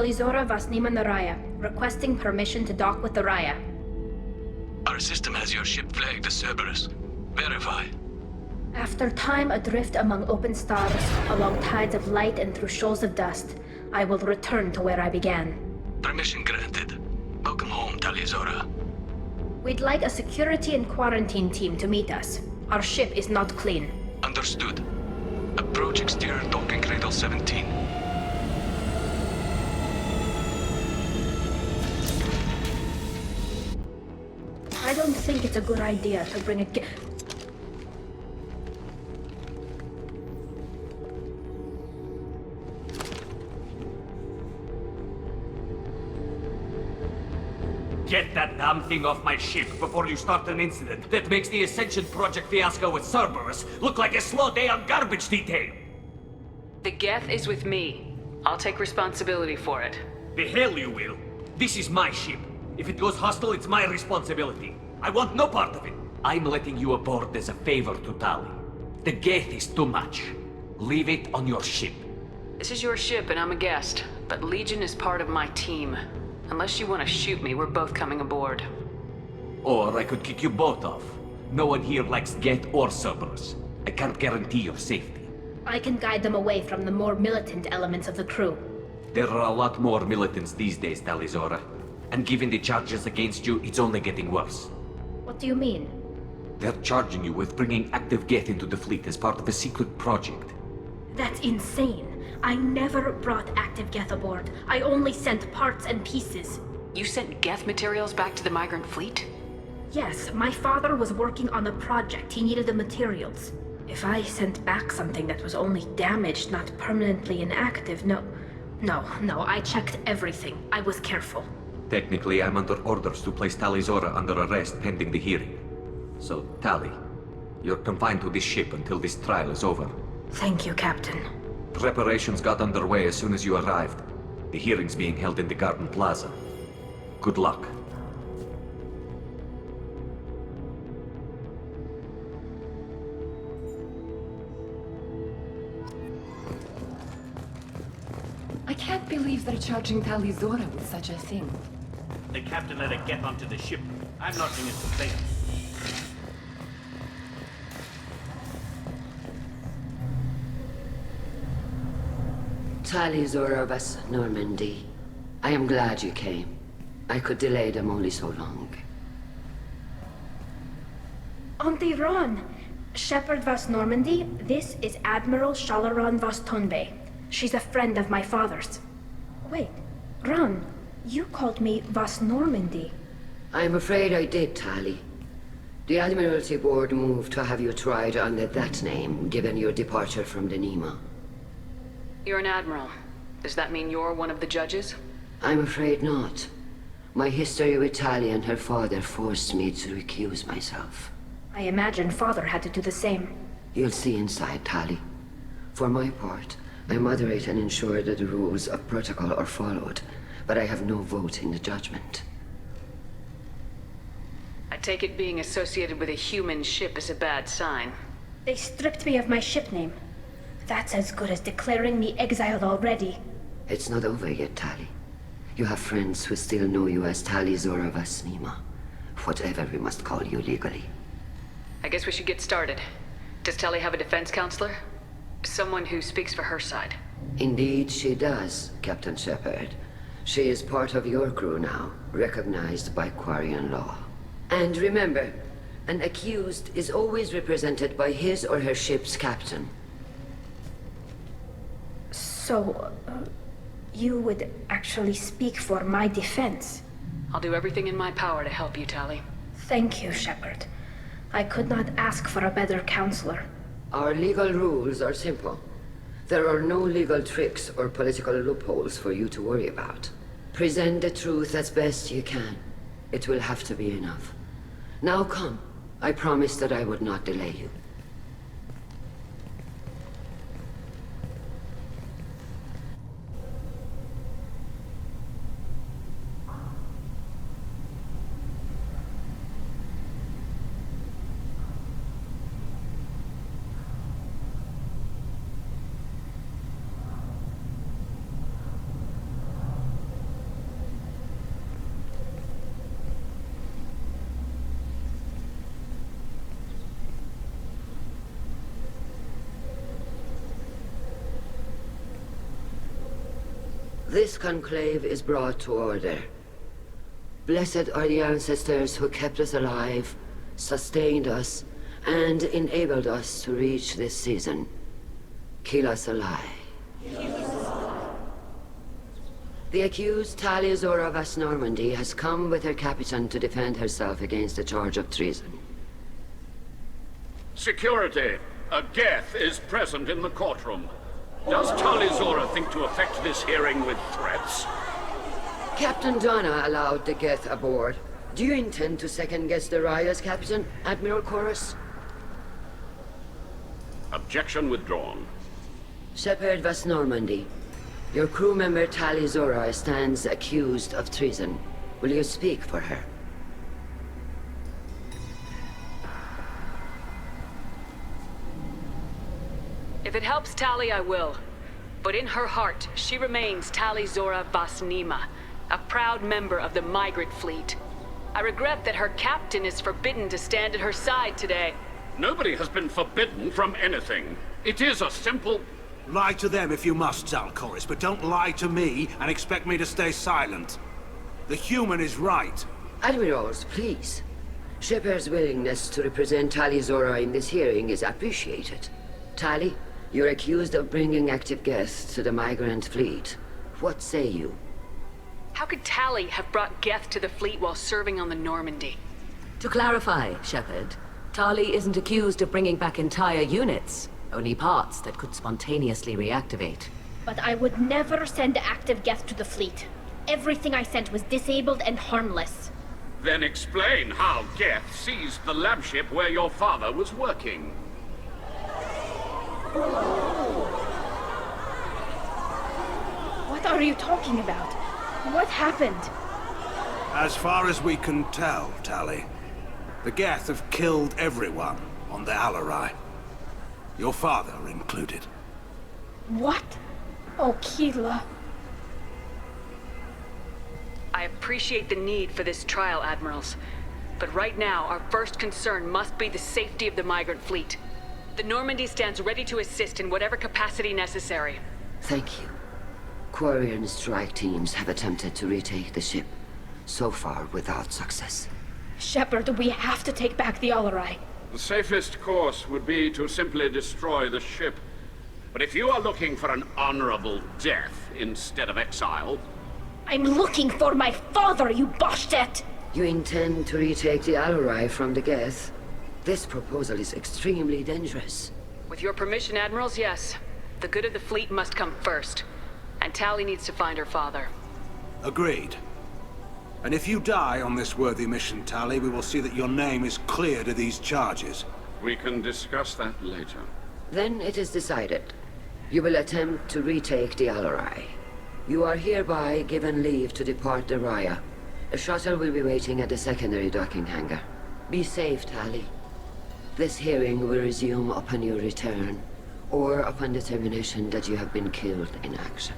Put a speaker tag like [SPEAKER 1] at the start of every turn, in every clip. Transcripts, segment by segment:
[SPEAKER 1] Talizora Vasnima Naraya, requesting permission to dock with the Raya.
[SPEAKER 2] Our system has your ship flagged as Cerberus. Verify.
[SPEAKER 1] After time adrift among open stars, along tides of light and through shoals of dust, I will return to where I began.
[SPEAKER 2] Permission granted. Welcome home, Talizora.
[SPEAKER 1] We'd like a security and quarantine team to meet us. Our ship is not clean.
[SPEAKER 2] Understood. Approach exterior docking cradle 17.
[SPEAKER 1] I don't think it's a good idea to bring a
[SPEAKER 3] Get that damn thing off my ship before you start an incident that makes the Ascension Project fiasco with Cerberus look like a slow day on garbage detail!
[SPEAKER 4] The Geth is with me. I'll take responsibility for it.
[SPEAKER 3] The hell you will! This is my ship. If it goes hostile, it's my responsibility. I want no part of it. I'm letting you aboard as a favor to Tali. The Geth is too much. Leave it on your ship.
[SPEAKER 4] This is your ship and I'm a guest, but Legion is part of my team. Unless you want to shoot me, we're both coming aboard.
[SPEAKER 3] Or I could kick you both off. No one here likes Geth or Cerberus. I can't guarantee your safety.
[SPEAKER 1] I can guide them away from the more militant elements of the crew.
[SPEAKER 3] There are a lot more militants these days, Talizora. And given the charges against you, it's only getting worse.
[SPEAKER 1] What do you mean?
[SPEAKER 3] They're charging you with bringing active Geth into the fleet as part of a secret project.
[SPEAKER 1] That's insane. I never brought active Geth aboard. I only sent parts and pieces.
[SPEAKER 4] You sent Geth materials back to the migrant fleet?
[SPEAKER 1] Yes, my father was working on a project. He needed the materials. If I sent back something that was only damaged, not permanently inactive, no, I checked everything. I was careful.
[SPEAKER 3] Technically, I'm under orders to place Talizora under arrest pending the hearing. So, Tali, you're confined to this ship until this trial is over.
[SPEAKER 1] Thank you, Captain.
[SPEAKER 3] Preparations got underway as soon as you arrived. The hearing's being held in the Garden Plaza. Good luck.
[SPEAKER 5] I can't believe they're charging Talizora with such a thing.
[SPEAKER 6] The captain let her get onto the ship. I'm lodging a complaint.
[SPEAKER 7] Talizora Vas Normandy. I am glad you came. I could delay them only so long.
[SPEAKER 1] Auntie Ron! Shepard Vas Normandy, this is Admiral Shalaron Vas Tonbe. She's a friend of my father's. Wait, Ron, you called me Vas Normandy.
[SPEAKER 7] I'm afraid I did, Tali. The Admiralty Board moved to have you tried under that name, given your departure from the Nima.
[SPEAKER 4] You're an admiral. Does that mean you're one of the judges?
[SPEAKER 7] I'm afraid not. My history with Tali and her father forced me to recuse myself.
[SPEAKER 1] I imagine father had to do the same.
[SPEAKER 7] You'll see inside, Tali. For my part, I moderate and ensure that the rules of protocol are followed, but I have no vote in the judgment.
[SPEAKER 4] I take it being associated with a human ship is a bad sign.
[SPEAKER 1] They stripped me of my ship name. That's as good as declaring me exiled already.
[SPEAKER 7] It's not over yet, Tali. You have friends who still know you as Talizora Vasnima. Whatever we must call you legally.
[SPEAKER 4] I guess we should get started. Does Tali have a defense counselor? Someone who speaks for her side.
[SPEAKER 7] Indeed she does, Captain Shepard. She is part of your crew now, recognized by Quarian law. And remember, an accused is always represented by his or her ship's captain.
[SPEAKER 1] So, you would actually speak for my defense?
[SPEAKER 4] I'll do everything in my power to help you, Tali.
[SPEAKER 1] Thank you, Shepard. I could not ask for a better counselor.
[SPEAKER 7] Our legal rules are simple. There are no legal tricks or political loopholes for you to worry about. Present the truth as best you can. It will have to be enough. Now come. I promised that I would not delay you. This conclave is brought to order. Blessed are the ancestors who kept us alive, sustained us, and enabled us to reach this season. Kill us alive. The accused Tali Zora Vas Normandy has come with her captain to defend herself against the charge of treason.
[SPEAKER 8] Security! A Geth is present in the courtroom. Does Tali Zora think to effect this hearing with threats?
[SPEAKER 7] Captain Donna allowed the Geth aboard. Do you intend to second-guess the Raya's captain, Admiral Chorus?
[SPEAKER 8] Objection withdrawn.
[SPEAKER 7] Shepard Vas Normandy, your crew member Tali Zora stands accused of treason. Will you speak for her?
[SPEAKER 4] If it helps Tali, I will. But in her heart, she remains Tali Zora Vas Nima, a proud member of the migrant fleet. I regret that her captain is forbidden to stand at her side today.
[SPEAKER 8] Nobody has been forbidden from anything. It is a simple...
[SPEAKER 9] Lie to them if you must, Zalcoris, but don't lie to me and expect me to stay silent. The human is right.
[SPEAKER 7] Admirals, please. Shepard's willingness to represent Tali Zora in this hearing is appreciated. Tali, you're accused of bringing active Geth to the migrant fleet. What say you?
[SPEAKER 4] How could Tali have brought Geth to the fleet while serving on the Normandy?
[SPEAKER 10] To clarify, Shepard, Tali isn't accused of bringing back entire units, only parts that could spontaneously reactivate.
[SPEAKER 1] But I would never send active Geth to the fleet. Everything I sent was disabled and harmless.
[SPEAKER 8] Then explain how Geth seized the lab ship where your father was working.
[SPEAKER 1] What are you talking about? What happened?
[SPEAKER 9] As far as we can tell, Tali, the Geth have killed everyone on the Alarai. Your father included.
[SPEAKER 1] What? Oh, Keela.
[SPEAKER 4] I appreciate the need for this trial, Admirals. But right now, our first concern must be the safety of the migrant fleet. The Normandy stands ready to assist in whatever capacity necessary.
[SPEAKER 7] Thank you. Quarry and strike teams have attempted to retake the ship, so far without success.
[SPEAKER 1] Shepard, we have to take back the Alarai.
[SPEAKER 8] The safest course would be to simply destroy the ship. But if you are looking for an honorable death instead of exile...
[SPEAKER 1] I'm looking for my father, you Boshtet!
[SPEAKER 7] You intend to retake the Alarai from the Geth? This proposal is extremely dangerous.
[SPEAKER 4] With your permission, Admirals, yes. The good of the fleet must come first. And Tali needs to find her father.
[SPEAKER 9] Agreed. And if you die on this worthy mission, Tali, we will see that your name is cleared of these charges.
[SPEAKER 8] We can discuss that later.
[SPEAKER 7] Then it is decided. You will attempt to retake the Alarai. You are hereby given leave to depart the Raya. A shuttle will be waiting at the secondary docking hangar. Be safe, Tali. This hearing will resume upon your return, or upon determination that you have been killed in action.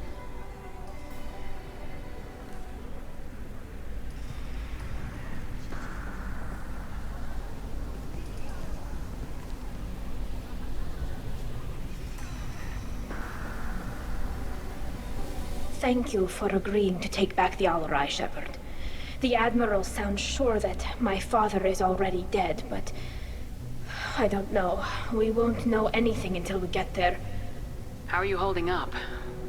[SPEAKER 1] Thank you for agreeing to take back the Alarai, Shepard. The Admiral sounds sure that my father is already dead, but... I don't know. We won't know anything until we get there.
[SPEAKER 4] How are you holding up?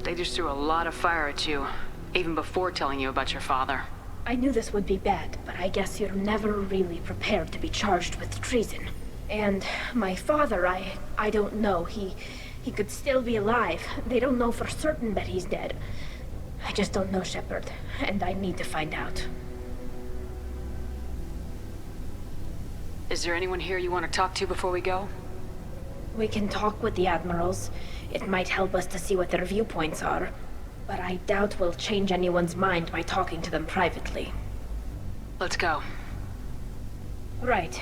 [SPEAKER 4] They just threw a lot of fire at you, even before telling you about your father.
[SPEAKER 1] I knew this would be bad, but I guess you're never really prepared to be charged with treason. And my father, I don't know. He could still be alive. They don't know for certain that he's dead. I just don't know, Shepard, and I need to find out.
[SPEAKER 4] Is there anyone here you want to talk to before we go?
[SPEAKER 1] We can talk with the Admirals. It might help us to see what their viewpoints are. But I doubt we'll change anyone's mind by talking to them privately.
[SPEAKER 4] Let's go.
[SPEAKER 1] Right.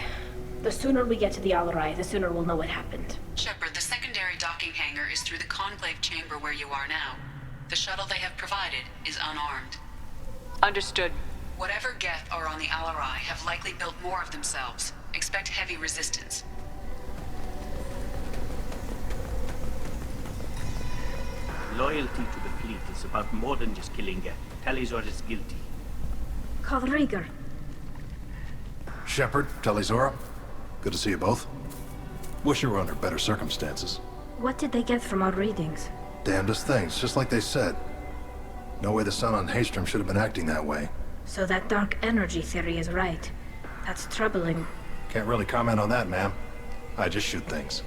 [SPEAKER 1] The sooner we get to the Alarai, the sooner we'll know what happened.
[SPEAKER 11] Shepard, the secondary docking hangar is through the conclave chamber where you are now. The shuttle they have provided is unarmed.
[SPEAKER 4] Understood.
[SPEAKER 11] Whatever Geth are on the Alarai have likely built more of themselves. Expect heavy resistance.
[SPEAKER 6] Loyalty to the fleet It's about more than just killing Geth. Tali Zora is guilty.
[SPEAKER 1] Call Rieger.
[SPEAKER 12] Shepard, Tali Zora. Good to see you both. Wish you were under better circumstances.
[SPEAKER 1] What did they get from our readings?
[SPEAKER 12] Damnedest things, just like they said. No way the sun on Haystrom should have been acting that way.
[SPEAKER 1] So that dark energy theory is right. That's troubling.
[SPEAKER 12] Can't really comment on that, ma'am. I just shoot things.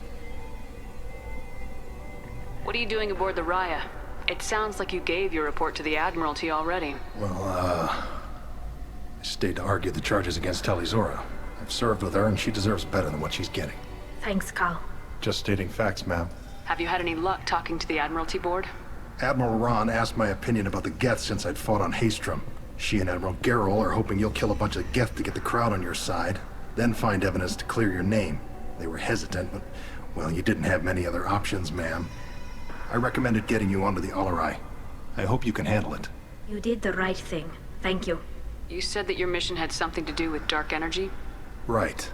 [SPEAKER 4] What are you doing aboard the Raya? It sounds like you gave your report to the Admiralty already.
[SPEAKER 12] Well, I stayed to argue the charges against Tali Zora. I've served with her, and she deserves better than what she's getting.
[SPEAKER 1] Thanks, Cal.
[SPEAKER 12] Just stating facts, ma'am.
[SPEAKER 4] Have you had any luck talking to the Admiralty board?
[SPEAKER 12] Admiral Ron asked my opinion about the Geth since I'd fought on Haystrom. She and Admiral Gerrel are hoping you'll kill a bunch of Geth to get the crowd on your side, then find evidence to clear your name. They were hesitant, but, well, you didn't have many other options, ma'am. I recommended getting you onto the Alarai. I hope you can handle it.
[SPEAKER 1] You did the right thing. Thank you.
[SPEAKER 4] You said that your mission had something to do with dark energy?
[SPEAKER 12] Right.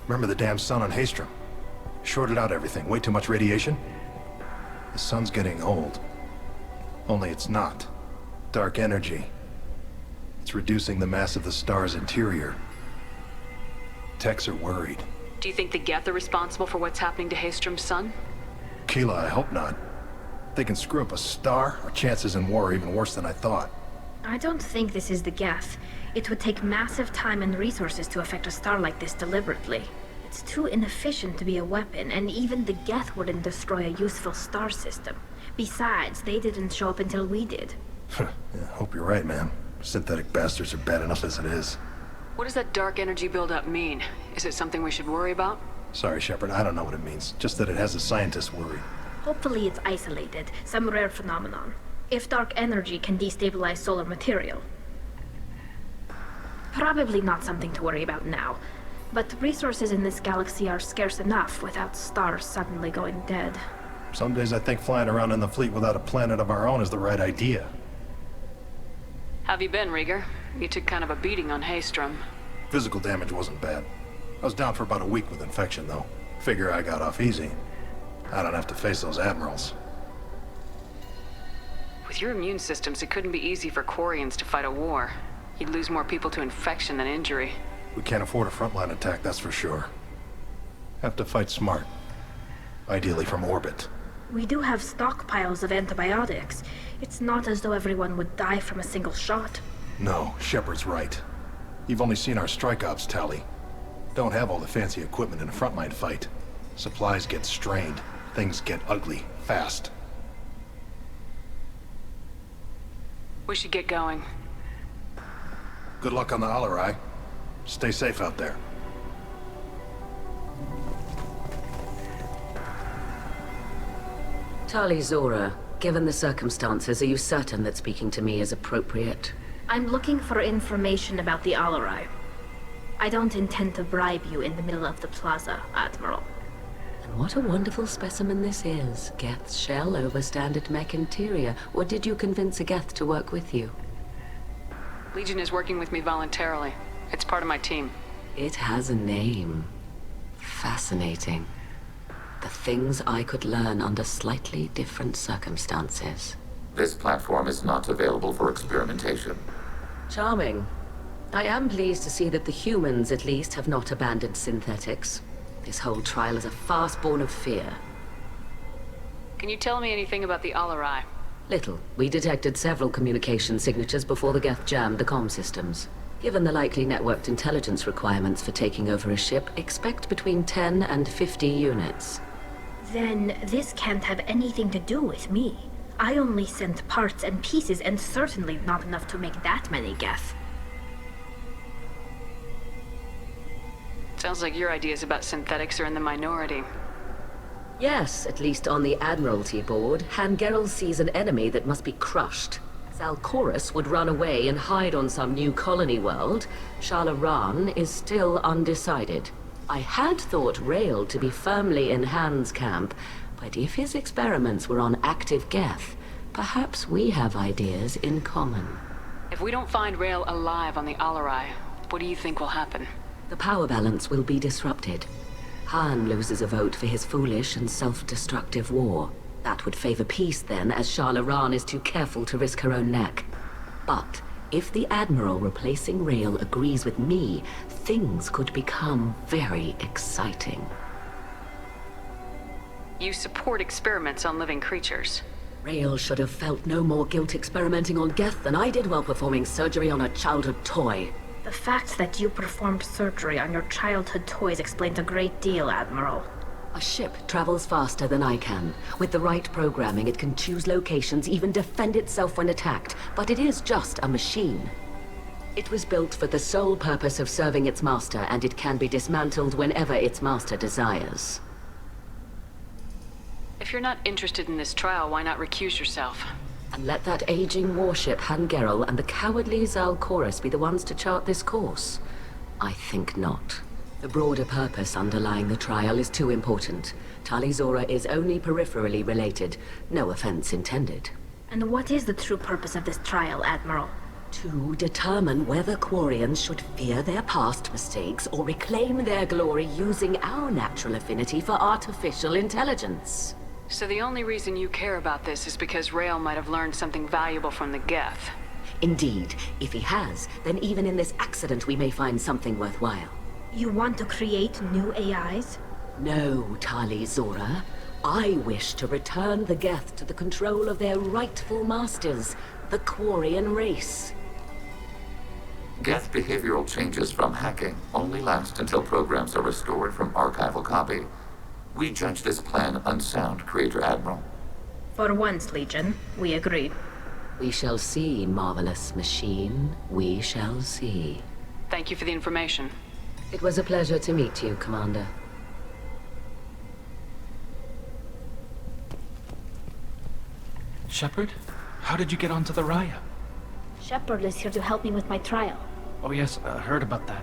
[SPEAKER 12] Remember the damn sun on Haystrom? Shorted out everything. Way too much radiation? The sun's getting old. Only it's not. Dark energy. It's reducing the mass of the star's interior. Techs are worried.
[SPEAKER 4] Do you think the Geth are responsible for what's happening to Haystrom's sun?
[SPEAKER 12] Keela, I hope not. If they can screw up a star, our chances in war are even worse than I thought.
[SPEAKER 1] I don't think this is the Geth. It would take massive time and resources to affect a star like this deliberately. It's too inefficient to be a weapon, and even the Geth wouldn't destroy a useful star system. Besides, they didn't show up until we did.
[SPEAKER 12] Yeah, hope you're right, man. Synthetic bastards are bad enough as it is.
[SPEAKER 4] What does that dark energy buildup mean? Is it something we should worry about?
[SPEAKER 12] Sorry, Shepard, I don't know what it means. Just that it has the scientists worried.
[SPEAKER 1] Hopefully it's isolated, some rare phenomenon. If dark energy can destabilize solar material. Probably not something to worry about now. But resources in this galaxy are scarce enough without stars suddenly going dead.
[SPEAKER 12] Some days I think flying around in the fleet without a planet of our own is the right idea.
[SPEAKER 4] Have you been, Rieger? You took kind of a beating on Haystrom.
[SPEAKER 12] Physical damage wasn't bad. I was down for about a week with infection, though. Figure I got off easy. I don't have to face those admirals.
[SPEAKER 4] With your immune systems, it couldn't be easy for Quarians to fight a war. You'd lose more people to infection than injury.
[SPEAKER 12] We can't afford a frontline attack, that's for sure. Have to fight smart. Ideally from orbit.
[SPEAKER 1] We do have stockpiles of antibiotics. It's not as though everyone would die from a single shot.
[SPEAKER 12] No, Shepard's right. You've only seen our strike ops, Tali. Don't have all the fancy equipment in a frontline fight. Supplies get strained. Things get ugly, fast.
[SPEAKER 4] We should get going.
[SPEAKER 12] Good luck on the Alarai. Stay safe out there.
[SPEAKER 10] Tali Zora, given the circumstances, are you certain that speaking to me is appropriate?
[SPEAKER 1] I'm looking for information about the Alarai. I don't intend to bribe you in the middle of the plaza, Admiral.
[SPEAKER 10] And what a wonderful specimen this is. Geth's shell over standard mech interior. Or did you convince a Geth to work with you?
[SPEAKER 4] Legion is working with me voluntarily. It's part of my team.
[SPEAKER 10] It has a name. Fascinating. The things I could learn under slightly different circumstances.
[SPEAKER 13] This platform is not available for experimentation.
[SPEAKER 10] Charming. I am pleased to see that the humans, at least, have not abandoned synthetics. This whole trial is a farce born of fear.
[SPEAKER 4] Can you tell me anything about the Alarai?
[SPEAKER 10] Little. We detected several communication signatures before the Geth jammed the comm systems. Given the likely networked intelligence requirements for taking over a ship, expect between 10 and 50 units.
[SPEAKER 1] Then this can't have anything to do with me. I only sent parts and pieces, and certainly not enough to make that many Geth.
[SPEAKER 4] Sounds like your ideas about synthetics are in the minority.
[SPEAKER 10] Yes, at least on the Admiralty board, Gerrel sees an enemy that must be crushed. Zalcorus would run away and hide on some new colony world. Shalaran is still undecided. I had thought Rail to be firmly in Han's camp, but if his experiments were on active Geth, perhaps we have ideas in common.
[SPEAKER 4] If we don't find Rail alive on the Alarai, what do you think will happen?
[SPEAKER 10] The power balance will be disrupted. Han loses a vote for his foolish and self-destructive war. That would favor peace then, as Shala Ran is too careful to risk her own neck. But if the Admiral replacing Rael agrees with me, things could become very exciting.
[SPEAKER 4] You support experiments on living creatures.
[SPEAKER 10] Rael should have felt no more guilt experimenting on Geth than I did while performing surgery on a childhood toy.
[SPEAKER 1] The fact that you performed surgery on your childhood toys explains a great deal, Admiral.
[SPEAKER 10] A ship travels faster than I can. With the right programming, it can choose locations, even defend itself when attacked. But it is just a machine. It was built for the sole purpose of serving its master, and it can be dismantled whenever its master desires.
[SPEAKER 4] If you're not interested in this trial, why not recuse yourself?
[SPEAKER 10] And let that aging warship Hangerel and the cowardly Zalcorus be the ones to chart this course? I think not. The broader purpose underlying the trial is too important. Tali Zora is only peripherally related. No offense intended.
[SPEAKER 1] And what is the true purpose of this trial, Admiral?
[SPEAKER 10] To determine whether Quarians should fear their past mistakes or reclaim their glory using our natural affinity for artificial intelligence.
[SPEAKER 4] So the only reason you care about this is because Rael might have learned something valuable from the Geth.
[SPEAKER 10] Indeed. If he has, then even in this accident we may find something worthwhile.
[SPEAKER 1] You want to create new AIs?
[SPEAKER 10] No, Tali Zora. I wish to return the Geth to the control of their rightful masters, the Quarian race.
[SPEAKER 13] Geth behavioral changes from hacking only last until programs are restored from archival copy. We judge this plan unsound, Creator Admiral.
[SPEAKER 1] For once, Legion, we agree.
[SPEAKER 10] We shall see, marvelous machine. We shall see.
[SPEAKER 4] Thank you for the information.
[SPEAKER 10] It was a pleasure to meet you, Commander.
[SPEAKER 14] Shepard? How did you get onto the Raya?
[SPEAKER 1] Shepard is here to help me with my trial.
[SPEAKER 14] Oh yes, I heard about that.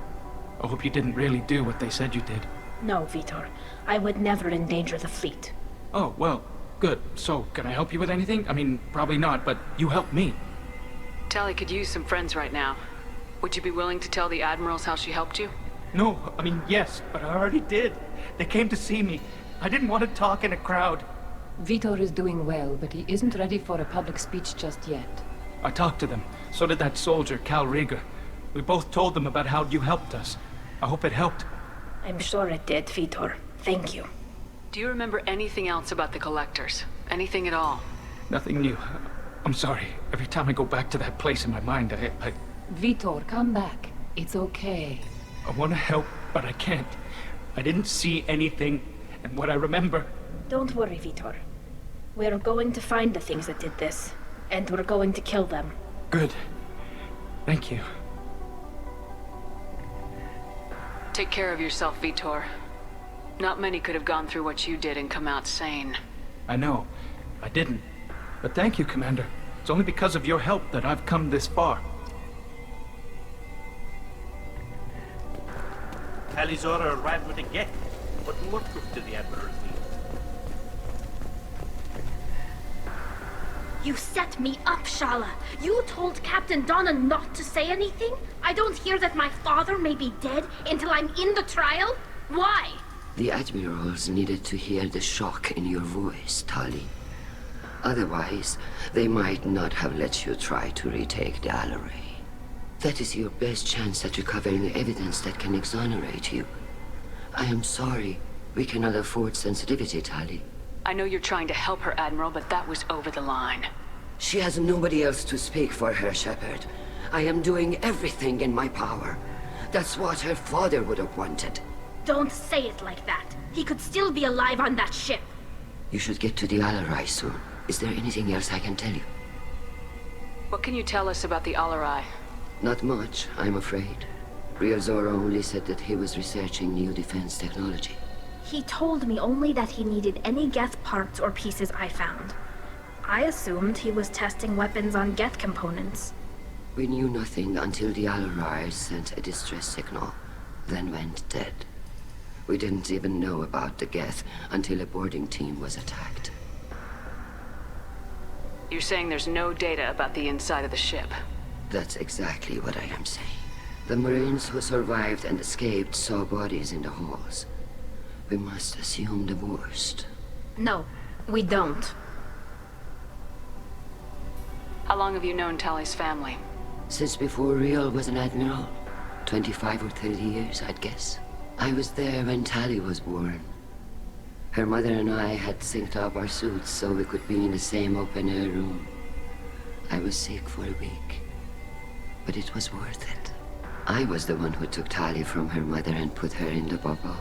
[SPEAKER 14] I hope you didn't really do what they said you did.
[SPEAKER 1] No, Vitor. I would never endanger the fleet.
[SPEAKER 14] Oh, well, good. So, can I help you with anything? I mean, probably not, but you helped me.
[SPEAKER 4] Tali could use some friends right now. Would you be willing to tell the Admirals how she helped you?
[SPEAKER 14] No, I mean, yes, but I already did. They came to see me. I didn't want to talk in a crowd.
[SPEAKER 5] Vitor is doing well, but he isn't ready for a public speech just yet.
[SPEAKER 14] I talked to them. So did that soldier, Cal Rieger. We both told them about how you helped us. I hope it helped.
[SPEAKER 1] I'm sure it did, Vitor. Thank you.
[SPEAKER 4] Do you remember anything else about the Collectors? Anything at all?
[SPEAKER 14] Nothing new. I'm sorry. Every time I go back to that place in my mind, I
[SPEAKER 5] Vitor, come back. It's okay.
[SPEAKER 14] I want to help, but I can't. I didn't see anything, and what I remember...
[SPEAKER 1] Don't worry, Vitor. We're going to find the things that did this, and we're going to kill them.
[SPEAKER 14] Good. Thank you.
[SPEAKER 4] Take care of yourself, Vitor. Not many could have gone through what you did and come out sane.
[SPEAKER 14] I know. I didn't. But thank you, Commander. It's only because of your help that I've come this far.
[SPEAKER 6] Tali Zora arrived with a Geth. What more proof did the Admiral need?
[SPEAKER 1] You set me up, Shala. You told Captain Donna not to say anything? I don't hear that my father may be dead until I'm in the trial? Why?
[SPEAKER 7] The Admirals needed to hear the shock in your voice, Tali. Otherwise, they might not have let you try to retake the Alaray. That is your best chance at recovering evidence that can exonerate you. I am sorry. We cannot afford sensitivity, Tali.
[SPEAKER 4] I know you're trying to help her, Admiral, but that was over the line.
[SPEAKER 7] She has nobody else to speak for her, Shepard. I am doing everything in my power. That's what her father would have wanted.
[SPEAKER 1] Don't say it like that. He could still be alive on that ship.
[SPEAKER 7] You should get to the Alarai soon. Is there anything else I can tell you?
[SPEAKER 4] What can you tell us about the Alarai?
[SPEAKER 7] Not much, I'm afraid. Real Zora only said that he was researching new defense technology.
[SPEAKER 1] He told me only that he needed any Geth parts or pieces I found. I assumed he was testing weapons on Geth components.
[SPEAKER 7] We knew nothing until the Alarai sent a distress signal, then went dead. We didn't even know about the Geth until a boarding team was attacked.
[SPEAKER 4] You're saying there's no data about the inside of the ship?
[SPEAKER 7] That's exactly what I am saying. The Marines who survived and escaped saw bodies in the halls. We must assume the worst.
[SPEAKER 1] No, we don't.
[SPEAKER 4] How long have you known Tali's family?
[SPEAKER 7] Since before Riel was an admiral. 25 or 30 years, I'd guess. I was there when Tali was born. Her mother and I had synced up our suits so we could be in the same open-air room. I was sick for a week, but it was worth it. I was the one who took Tali from her mother and put her in the bubble.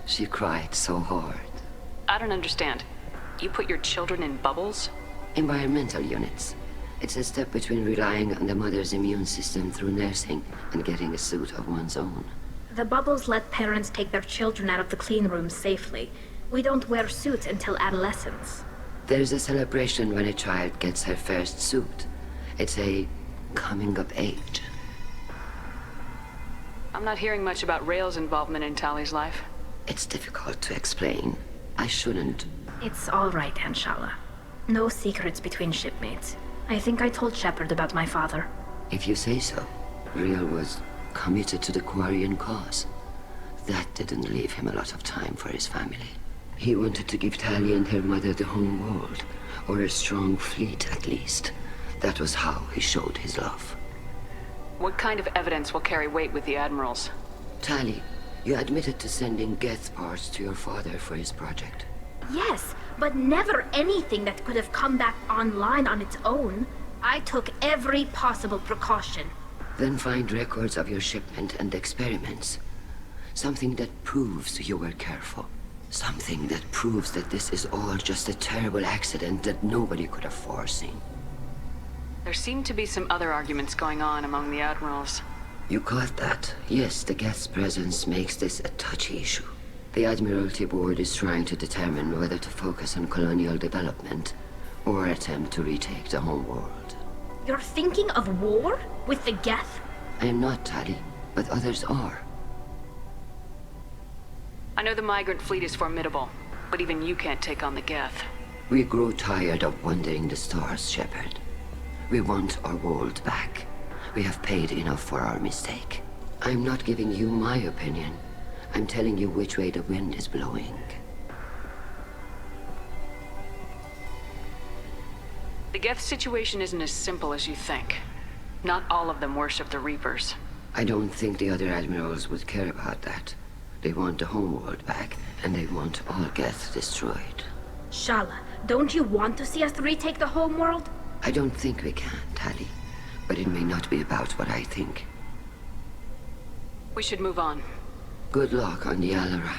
[SPEAKER 7] She cried so hard.
[SPEAKER 4] I don't understand. You put your children in bubbles?
[SPEAKER 7] Environmental units. It's a step between relying on the mother's immune system through nursing and getting a suit of one's own.
[SPEAKER 1] The bubbles let parents take their children out of the clean rooms safely. We don't wear suits until adolescence.
[SPEAKER 7] There's a celebration when a child gets her first suit. It's a coming of age.
[SPEAKER 4] I'm not hearing much about Rael's involvement in Tali's life.
[SPEAKER 7] It's difficult to explain. I shouldn't.
[SPEAKER 1] It's all right, Anshala. No secrets between shipmates. I think I told Shepard about my father.
[SPEAKER 7] If you say so. Riel was committed to the Quarian cause. That didn't leave him a lot of time for his family. He wanted to give Tali and her mother the home world, or a strong fleet at least. That was how he showed his love.
[SPEAKER 4] What kind of evidence will carry weight with the admirals?
[SPEAKER 7] Tali, you admitted to sending Geth parts to your father for his project.
[SPEAKER 1] Yes, but never anything that could have come back online on its own. I took every possible precaution.
[SPEAKER 7] Then find records of your shipment and experiments. Something that proves you were careful. Something that proves that this is all just a terrible accident that nobody could have foreseen.
[SPEAKER 4] There seem to be some other arguments going on among the admirals.
[SPEAKER 7] You caught that? Yes, the Geth's presence makes this a touchy issue. The Admiralty Board is trying to determine whether to focus on colonial development or attempt to retake the home world.
[SPEAKER 1] You're thinking of war? With the Geth?
[SPEAKER 7] I am not, Tali, but others are.
[SPEAKER 4] I know the migrant fleet is formidable, but even you can't take on the Geth.
[SPEAKER 7] We grow tired of wandering the stars, Shepard. We want our world back. We have paid enough for our mistake. I'm not giving you my opinion. I'm telling you which way the wind is blowing.
[SPEAKER 4] The Geth situation isn't as simple as you think. Not all of them worship the Reapers.
[SPEAKER 7] I don't think the other admirals would care about that. They want the homeworld back, and they want all Geth destroyed.
[SPEAKER 1] Shala, don't you want to see us retake the homeworld?
[SPEAKER 7] I don't think we can, Tali. But it may not be about what I think.
[SPEAKER 4] We should move on.
[SPEAKER 7] Good luck on the Alarai.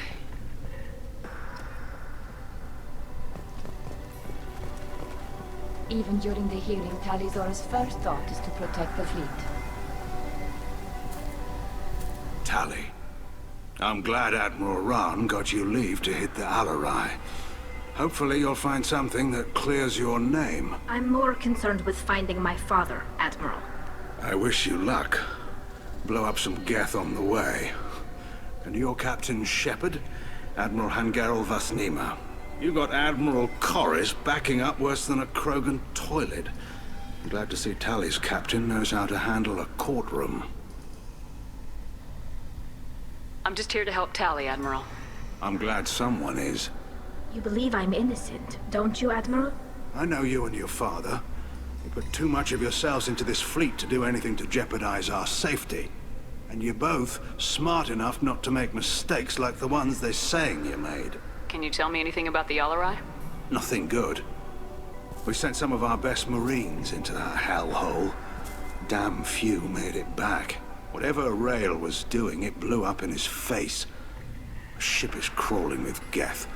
[SPEAKER 5] Even during the hearing, Tali's first thought is to protect the fleet.
[SPEAKER 9] Tali, I'm glad Admiral Rahn got you leave to hit the Alarai. Hopefully you'll find something that clears your name.
[SPEAKER 1] I'm more concerned with finding my father, Admiral.
[SPEAKER 9] I wish you luck. Blow up some Geth on the way. And your Captain Shepard, Admiral Hangerel Vasnima. You got Admiral Corris backing up worse than a Krogan toilet. I'm glad to see Tali's captain knows how to handle a courtroom.
[SPEAKER 4] I'm just here to help Tali, Admiral.
[SPEAKER 9] I'm glad someone is.
[SPEAKER 1] You believe I'm innocent, don't you, Admiral?
[SPEAKER 9] I know you and your father. You put too much of yourselves into this fleet to do anything to jeopardize our safety. And you're both smart enough not to make mistakes like the ones they're saying you made.
[SPEAKER 4] Can you tell me anything about the Alarai?
[SPEAKER 9] Nothing good. We sent some of our best Marines into that hellhole. Damn few made it back. Whatever Rael was doing, it blew up in his face. The ship is crawling with Geth.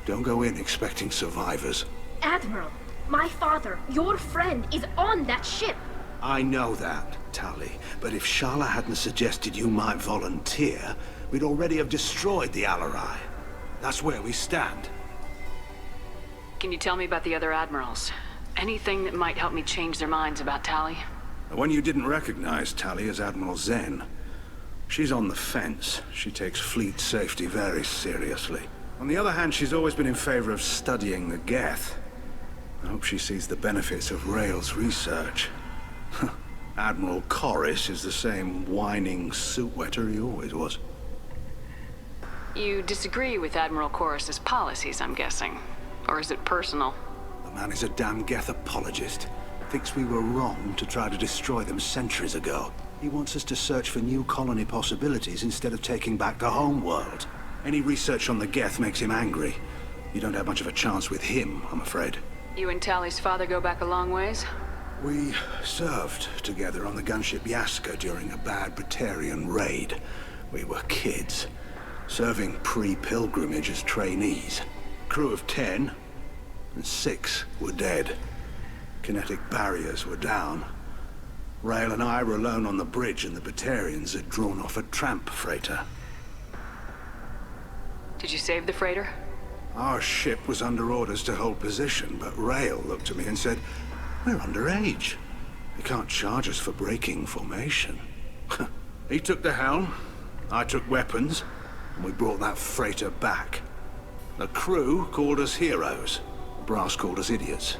[SPEAKER 9] Don't go in expecting survivors.
[SPEAKER 1] Admiral, my father, your friend, is on that ship.
[SPEAKER 9] I know that, Tali. But if Shala hadn't suggested you might volunteer, we'd already have destroyed the Alarai. That's where we stand.
[SPEAKER 4] Can you tell me about the other admirals? Anything that might help me change their minds about Tali?
[SPEAKER 9] The one you didn't recognize, Tali, is Admiral Zen. She's on the fence. She takes fleet safety very seriously. On the other hand, she's always been in favor of studying the Geth. I hope she sees the benefits of Rael's research. Admiral Corris is the same whining suit-wetter he always was.
[SPEAKER 4] You disagree with Admiral Corris's policies, I'm guessing. Or is it personal?
[SPEAKER 9] The man is a damn Geth apologist. Thinks we were wrong to try to destroy them centuries ago. He wants us to search for new colony possibilities instead of taking back the homeworld. Any research on the Geth makes him angry. You don't have much of a chance with him, I'm afraid.
[SPEAKER 4] You and Tali's father go back a long ways?
[SPEAKER 9] We served together on the gunship Yaska during a bad Batarian raid. We were kids, serving pre-pilgrimage as trainees. Crew of 10, and 6 were dead. Kinetic barriers were down. Rail and I were alone on the bridge, and the Batarians had drawn off a tramp freighter.
[SPEAKER 4] Did you save the freighter?
[SPEAKER 9] Our ship was under orders to hold position, but Rail looked at me and said, "We're underage. They can't charge us for breaking formation." He took the helm, I took weapons, and we brought that freighter back. The crew called us heroes. The brass called us idiots.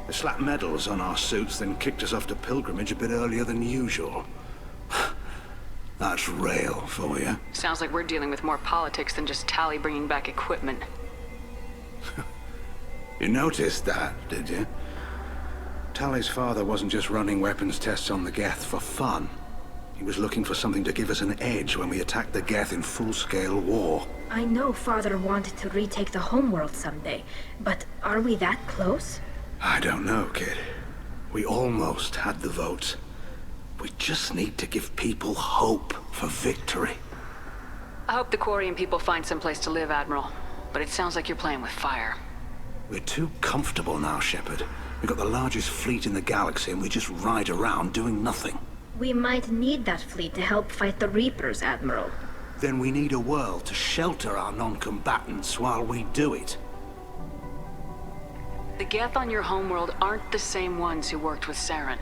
[SPEAKER 9] They slapped medals on our suits, then kicked us off to pilgrimage a bit earlier than usual. That's Rail for you.
[SPEAKER 4] Sounds like we're dealing with more politics than just Tali bringing back equipment.
[SPEAKER 9] You noticed that, did you? Tali's father wasn't just running weapons tests on the Geth for fun. He was looking for something to give us an edge when we attacked the Geth in full-scale war.
[SPEAKER 1] I know Father wanted to retake the homeworld someday, but are we that close?
[SPEAKER 9] I don't know, kid. We almost had the votes. We just need to give people hope for victory.
[SPEAKER 4] I hope the Quarian people find some place to live, Admiral. But it sounds like you're playing with fire.
[SPEAKER 9] We're too comfortable now, Shepard. We've got the largest fleet in the galaxy and we just ride around doing nothing.
[SPEAKER 1] We might need that fleet to help fight the Reapers, Admiral.
[SPEAKER 9] Then we need a world to shelter our non-combatants while we do it.
[SPEAKER 4] The Geth on your homeworld aren't the same ones who worked with Saren.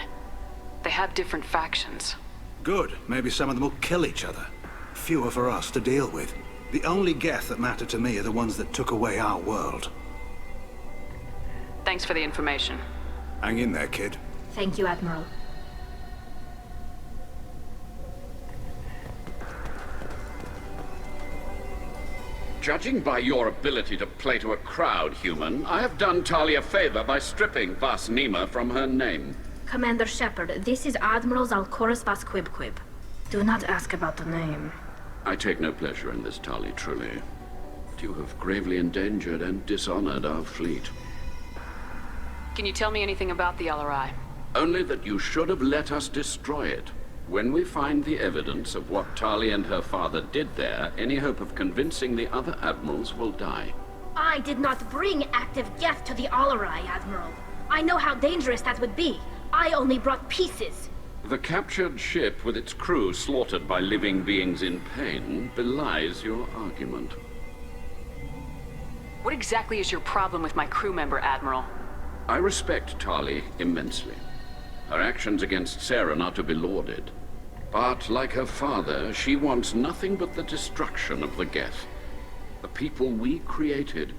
[SPEAKER 4] They have different factions.
[SPEAKER 9] Good. Maybe some of them will kill each other. Fewer for us to deal with. The only Geth that matter to me are the ones that took away our world.
[SPEAKER 4] Thanks for the information.
[SPEAKER 9] Hang in there, kid.
[SPEAKER 1] Thank you, Admiral.
[SPEAKER 8] Judging by your ability to play to a crowd, human, I have done Tali a favor by stripping Vas Nima from her name.
[SPEAKER 1] Commander Shepard, this is Admiral Zalcorus Vas Quibquib. Do not ask about the name.
[SPEAKER 8] I take no pleasure in this, Tali, truly. But you have gravely endangered and dishonored our fleet.
[SPEAKER 4] Can you tell me anything about the LRI?
[SPEAKER 8] Only that you should have let us destroy it. When we find the evidence of what Tali and her father did there, any hope of convincing the other admirals will die.
[SPEAKER 1] I did not bring active Geth to the Alarai, Admiral. I know how dangerous that would be. I only brought pieces.
[SPEAKER 8] The captured ship with its crew slaughtered by living beings in pain belies your argument.
[SPEAKER 4] What exactly is your problem with my crew member, Admiral?
[SPEAKER 8] I respect Tali immensely. Her actions against Saren are to be lauded. But, like her father, she wants nothing but the destruction of the Geth. The people we created,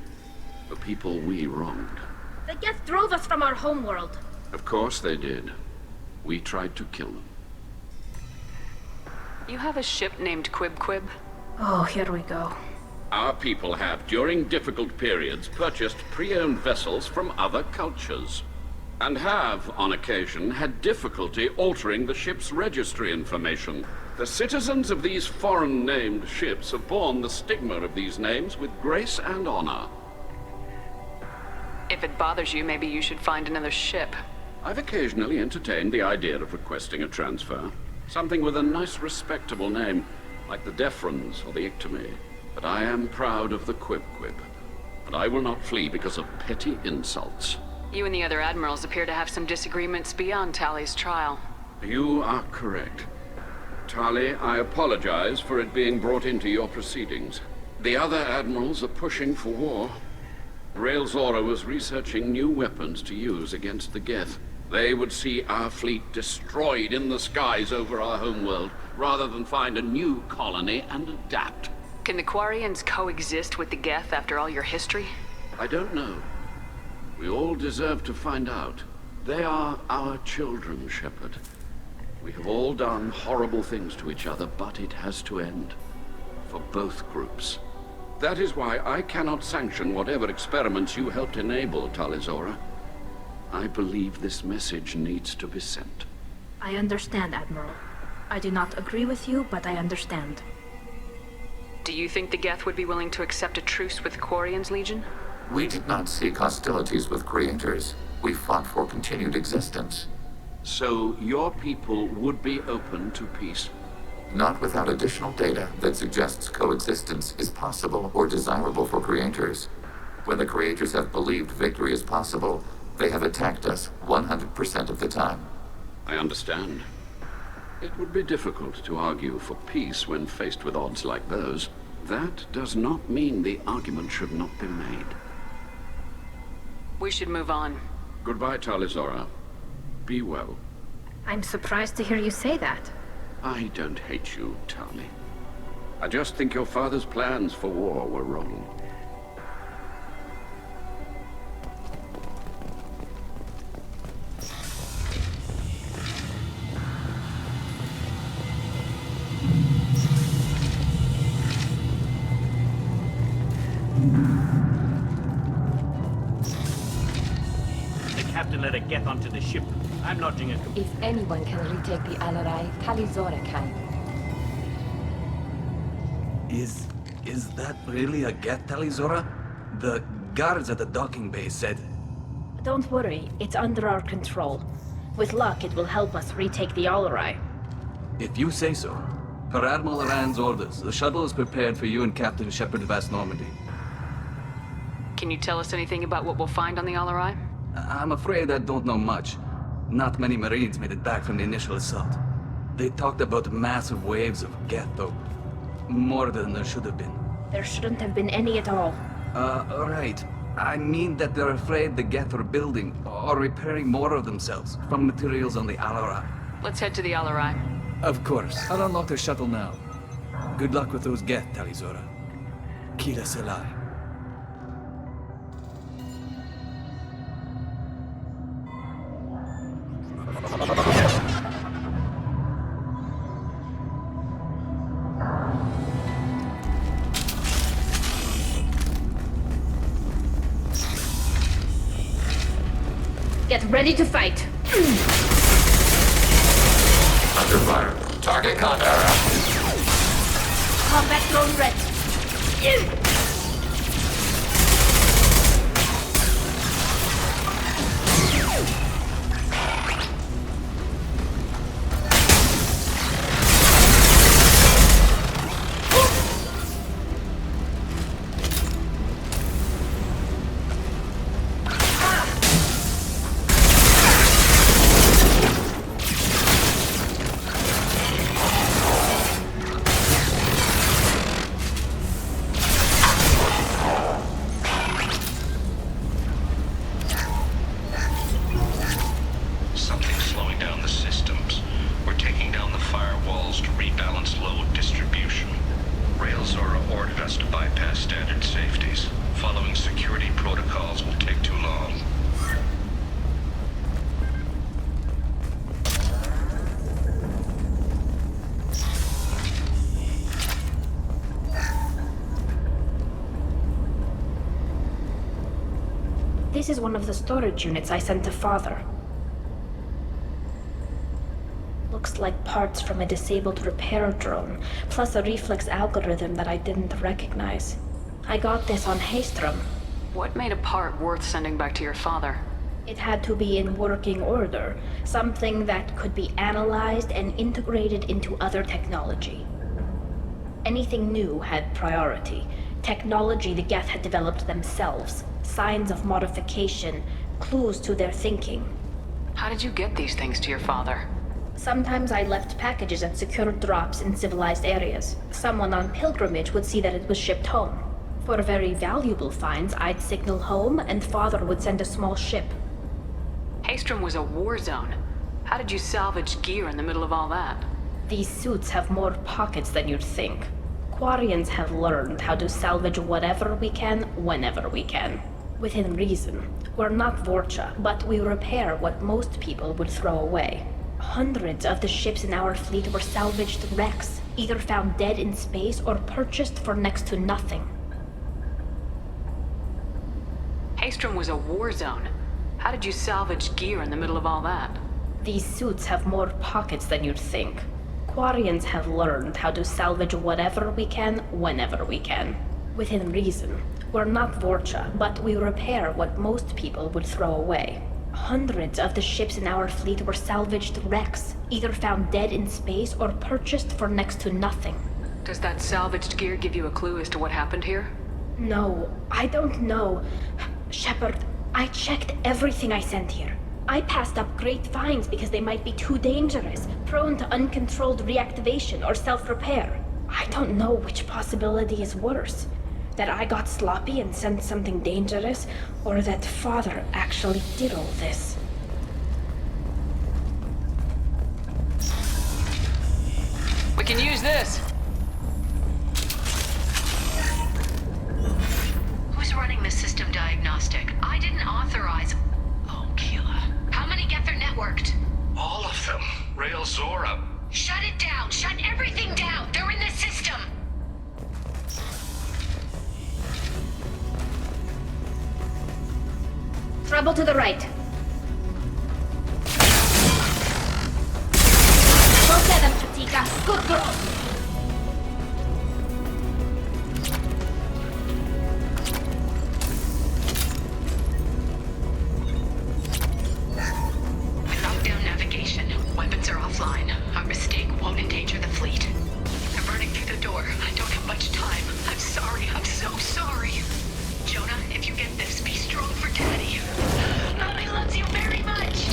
[SPEAKER 8] the people we wronged.
[SPEAKER 1] The Geth drove us from our homeworld.
[SPEAKER 8] Of course they did. We tried to kill them.
[SPEAKER 4] You have a ship named Quib?
[SPEAKER 1] Oh, here we go.
[SPEAKER 8] Our people have, during difficult periods, purchased pre-owned vessels from other cultures. And have, on occasion, had difficulty altering the ship's registry information. The citizens of these foreign-named ships have borne the stigma of these names with grace and honor.
[SPEAKER 4] If it bothers you, maybe you should find another ship.
[SPEAKER 8] I've occasionally entertained the idea of requesting a transfer. Something with a nice, respectable name, like the Defrons or the Ictomy. But I am proud of the Quib, and I will not flee because of petty insults.
[SPEAKER 4] You and the other admirals appear to have some disagreements beyond Tali's trial.
[SPEAKER 8] You are correct. Tali, I apologize for it being brought into your proceedings. The other admirals are pushing for war. Rail Zora was researching new weapons to use against the Geth. They would see our fleet destroyed in the skies over our homeworld, rather than find a new colony and adapt.
[SPEAKER 4] Can the Quarians coexist with the Geth after all your history?
[SPEAKER 8] I don't know. We all deserve to find out. They are our children, Shepard. We have all done horrible things to each other, but it has to end. For both groups. That is why I cannot sanction whatever experiments you helped enable, Tali Zora. I believe this message needs to be sent.
[SPEAKER 1] I understand, Admiral. I do not agree with you, but I understand.
[SPEAKER 4] Do you think the Geth would be willing to accept a truce with Quarian's Legion?
[SPEAKER 13] We did not seek hostilities with creators. We fought for continued existence.
[SPEAKER 8] So your people would be open to peace?
[SPEAKER 13] Not without additional data that suggests coexistence is possible or desirable for creators. When the creators have believed victory is possible, they have attacked us 100% of the time.
[SPEAKER 8] I understand. It would be difficult to argue for peace when faced with odds like those. That does not mean the argument should not be made.
[SPEAKER 4] We should move on.
[SPEAKER 8] Goodbye, Tali Zora. Be well.
[SPEAKER 1] I'm surprised to hear you say that.
[SPEAKER 8] I don't hate you, Tali. I just think your father's plans for war were wrong.
[SPEAKER 6] Captain let a Geth onto the ship. I'm lodging a...
[SPEAKER 5] If anyone can retake the Alarai, Tali Zora can.
[SPEAKER 2] Is that really a Geth, Tali Zora? The guards at the docking bay said...
[SPEAKER 1] Don't worry, it's under our control. With luck, it will help us retake the Alarai.
[SPEAKER 2] If you say so. Per Admiral Rand's orders, the shuttle is prepared for you and Captain Shepard Vast Normandy.
[SPEAKER 4] Can you tell us anything about what we'll find on the Alarai?
[SPEAKER 2] I'm afraid I don't know much. Not many Marines made it back from the initial assault. They talked about massive waves of Geth, though. More than there should have been.
[SPEAKER 1] There shouldn't have been any at all.
[SPEAKER 2] Right. I mean that they're afraid the Geth are building or repairing more of themselves from materials on the Alarai.
[SPEAKER 4] Let's head to the Alarai.
[SPEAKER 2] Of course. I'll unlock the shuttle now. Good luck with those Geth, Tali Zora. Kira Selai.
[SPEAKER 1] Get ready to fight!
[SPEAKER 13] Under fire. Target contact.
[SPEAKER 1] Combat drone ready. This is one of the storage units I sent to Father. Looks like parts from a disabled repair drone, plus a reflex algorithm that I didn't recognize. I got this on Haestrom.
[SPEAKER 4] What made a part worth sending back to your father?
[SPEAKER 1] It had to be in working order, something that could be analyzed and integrated into other technology. Anything new had priority. Technology the Geth had developed themselves, signs of modification, clues to their thinking.
[SPEAKER 4] How did you get these things to your father?
[SPEAKER 1] Sometimes I left packages at secure drops in civilized areas. Someone on pilgrimage would see that it was shipped home. For very valuable finds, I'd signal home, and Father would send a small ship.
[SPEAKER 4] Haestrom was a war zone. How did you salvage gear in the middle of all that?
[SPEAKER 1] These suits have more pockets than you'd think. Quarians have learned how to salvage whatever we can, whenever we can. Within reason. We're not Vorcha, but we repair what most people would throw away. Hundreds of the ships in our fleet were salvaged wrecks, either found dead in space or purchased for next to nothing.
[SPEAKER 4] Haestrom was a war zone. How did you salvage gear in the middle of all that?
[SPEAKER 1] These suits have more pockets than you'd think. Quarians have learned how to salvage whatever we can, whenever we can. Within reason. We're not Vorcha, but we repair what most people would throw away. Hundreds of the ships in our fleet were salvaged wrecks, either found dead in space or purchased for next to nothing.
[SPEAKER 4] Does that salvaged gear give you a clue as to what happened here?
[SPEAKER 1] No, I don't know. Shepard, I checked everything I sent here. I passed up great finds because they might be too dangerous, prone to uncontrolled reactivation or self-repair. I don't know which possibility is worse. That I got sloppy and sent something dangerous, or that Father actually did all this.
[SPEAKER 4] We can use this!
[SPEAKER 11] Who's running the system diagnostic? I didn't authorize... Oh, Keela. How many Geth are networked?
[SPEAKER 15] All of them. Rail Zora.
[SPEAKER 11] Shut it down! Shut everything down! They're in the system!
[SPEAKER 1] Trouble to the right. Go get them, Chatika. Good girl.
[SPEAKER 11] I locked down navigation. Weapons are offline. Our mistake won't endanger the fleet. I'm burning through the door. I don't have much time. I'm sorry. I'm so sorry. Jonah, if you get this, be strong for Daddy. Mommy loves you very much.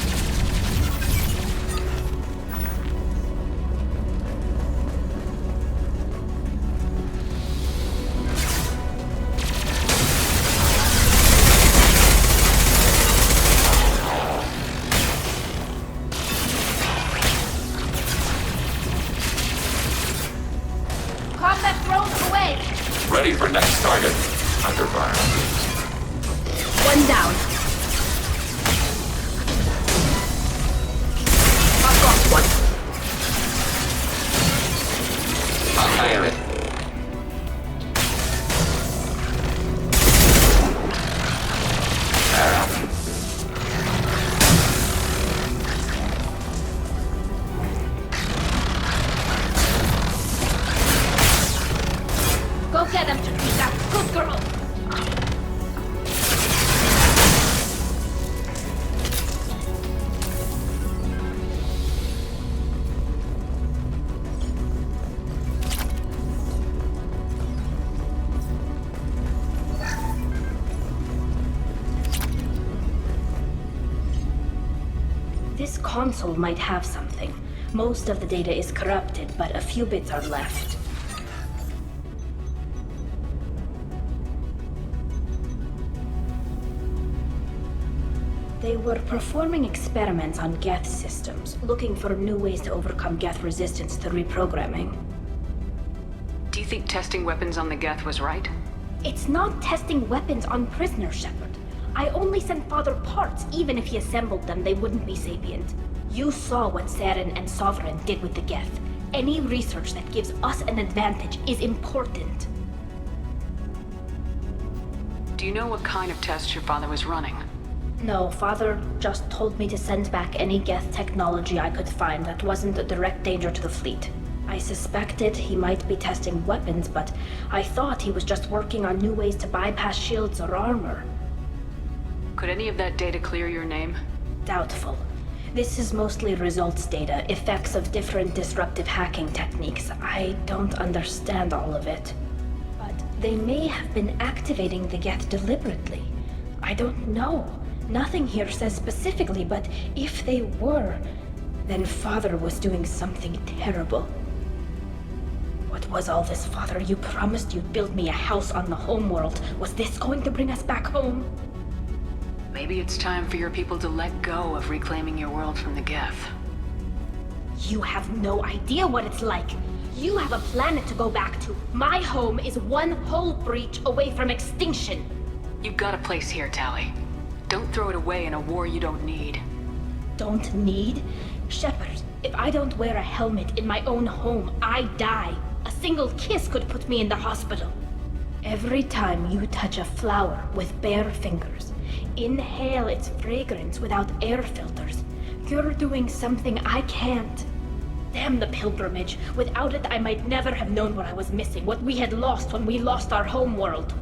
[SPEAKER 1] Combat drones away!
[SPEAKER 13] Ready for next target. Under fire.
[SPEAKER 1] One down.
[SPEAKER 10] I've got one.
[SPEAKER 13] I'll fire it.
[SPEAKER 1] Go get them, Chatika. Good girl. This console might have something. Most of the data is corrupted, but a few bits are left. They were performing experiments on Geth systems, looking for new ways to overcome Geth resistance to reprogramming.
[SPEAKER 4] Do you think testing weapons on the Geth was right?
[SPEAKER 1] It's not testing weapons on prisoners, Shepard. I only sent Father parts. Even if he assembled them, they wouldn't be sapient. You saw what Saren and Sovereign did with the Geth. Any research that gives us an advantage is important.
[SPEAKER 4] Do you know what kind of tests your father was running?
[SPEAKER 1] No, Father just told me to send back any Geth technology I could find that wasn't a direct danger to the fleet. I suspected he might be testing weapons, but I thought he was just working on new ways to bypass shields or armor.
[SPEAKER 4] Could any of that data clear your name?
[SPEAKER 1] Doubtful. This is mostly results data, effects of different disruptive hacking techniques. I don't understand all of it. But they may have been activating the Geth deliberately. I don't know. Nothing here says specifically, but if they were, then Father was doing something terrible. What was all this, Father? You promised you'd build me a house on the homeworld. Was this going to bring us back home?
[SPEAKER 4] Maybe it's time for your people to let go of reclaiming your world from the Geth.
[SPEAKER 1] You have no idea what it's like. You have a planet to go back to. My home is one hull breach away from extinction.
[SPEAKER 4] You've got a place here, Tali. Don't throw it away in a war you don't need.
[SPEAKER 1] Don't need? Shepard, if I don't wear a helmet in my own home, I die. A single kiss could put me in the hospital. Every time you touch a flower with bare fingers, Inhale its fragrance without air filters. You're doing something I can't. Damn the pilgrimage. Without it, I might never have known what I was missing, what we had lost when we lost our homeworld.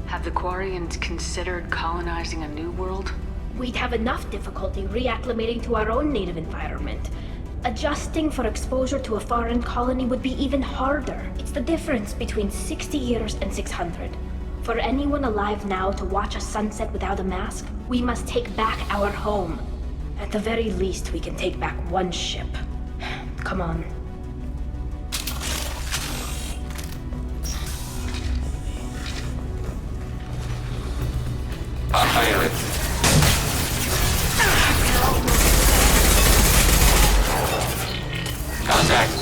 [SPEAKER 4] Have the Quarians considered colonizing a new world?
[SPEAKER 1] We'd have enough difficulty reacclimating to our own native environment. Adjusting for exposure to a foreign colony would be even harder. It's the difference between 60 years and 600. For anyone alive now to watch a sunset without a mask, we must take back our home. At the very least, we can take back one ship. Come on.
[SPEAKER 13] Pilot. Contact.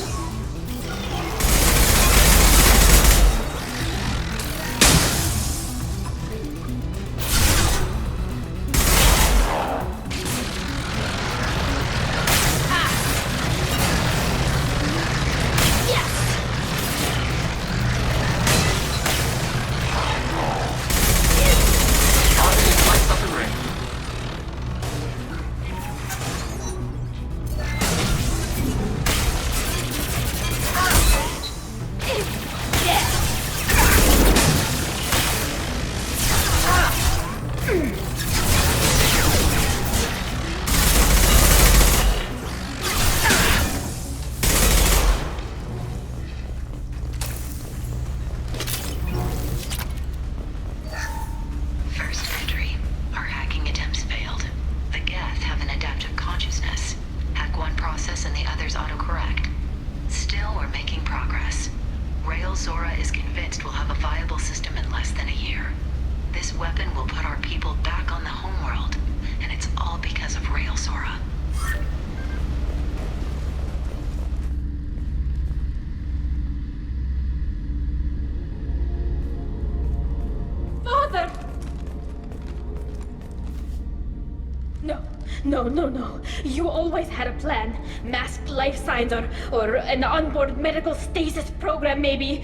[SPEAKER 1] No. You always had a plan. Masked life signs or an onboard medical stasis program, maybe.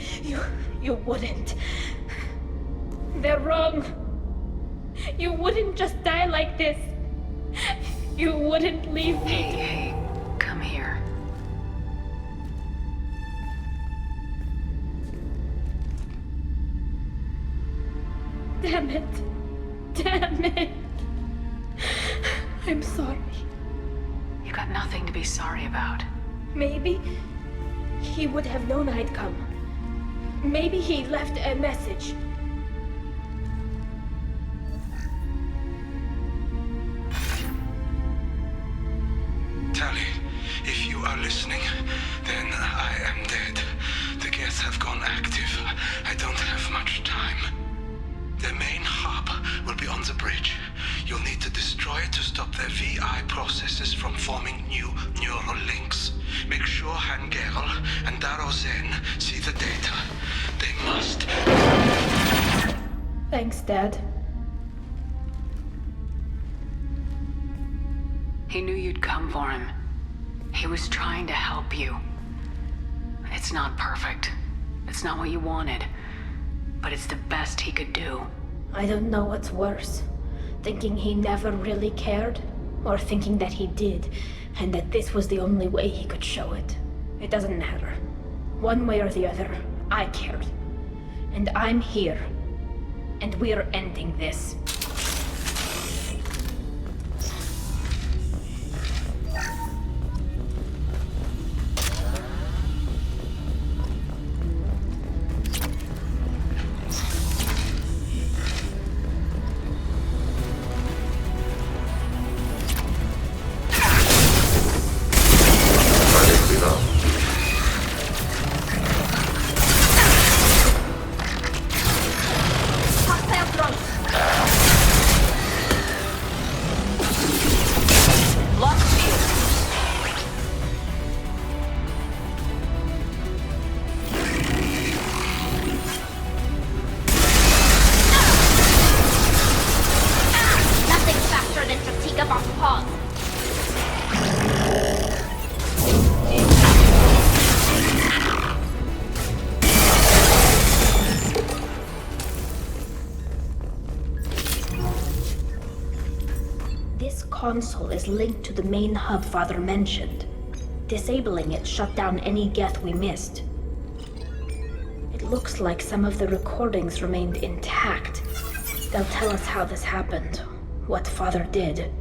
[SPEAKER 1] You wouldn't. They're wrong. You wouldn't just die like this. You wouldn't leave me.
[SPEAKER 4] Hey, come here.
[SPEAKER 1] Damn it. I'm sorry.
[SPEAKER 4] You got nothing to be sorry about.
[SPEAKER 1] Maybe he would have known I'd come. Maybe he left a message.
[SPEAKER 9] Tali, if you are listening, then I am dead. The Geth have gone active. I don't have much time. Their main hub will be on the bridge. You'll need to destroy it to stop their VI processes from forming new neural links. Make sure Hangerel and Daro Zen see the data. They must.
[SPEAKER 1] Thanks, Dad.
[SPEAKER 4] He knew you'd come for him. He was trying to help you. It's not perfect. It's not what you wanted. But it's the best he could do.
[SPEAKER 1] I don't know what's worse. Thinking he never really cared, or thinking that he did, and that this was the only way he could show it. It doesn't matter. One way or the other, I cared. And I'm here. And we're ending this. Hostile drones! console is linked to the main hub Father mentioned. Disabling it shut down any Geth we missed. It looks like some of the recordings remained intact. They'll tell us how this happened, what Father did.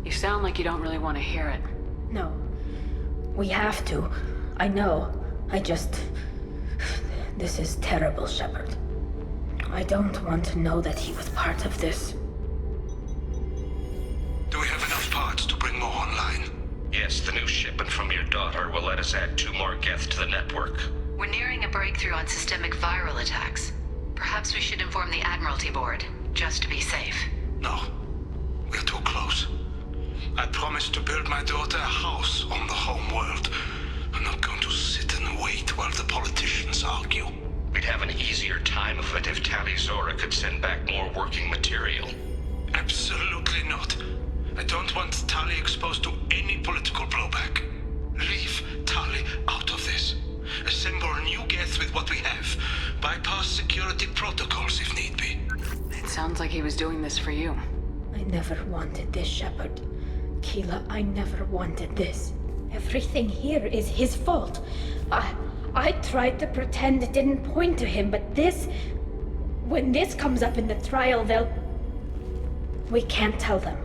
[SPEAKER 4] You sound like you don't really want to hear it.
[SPEAKER 1] No. We have to. I know. This is terrible, Shepard. I don't want to know that he was part of this.
[SPEAKER 15] Do we have enough parts to bring more online? Yes, the new shipment from your daughter will let us add 2 more Geth to the network.
[SPEAKER 11] We're nearing a breakthrough on systemic viral attacks. Perhaps we should inform the Admiralty Board, just to be safe.
[SPEAKER 15] No. We're too close. I promised to build my daughter a house on the home world. I'm not going to sit and wait while the politicians argue. We'd have an easier time of it if Tali Zora could send back more working material. Absolutely not. I don't want Tali exposed to any political blowback. Leave Tali out of this. Assemble new Geth with what we have. Bypass security protocols if need be.
[SPEAKER 4] It sounds like he was doing this for you.
[SPEAKER 1] I never wanted this, Shepard. Keela, I never wanted this. Everything here is his fault. I tried to pretend it didn't point to him, but this... When this comes up in the trial, they'll... We can't tell them.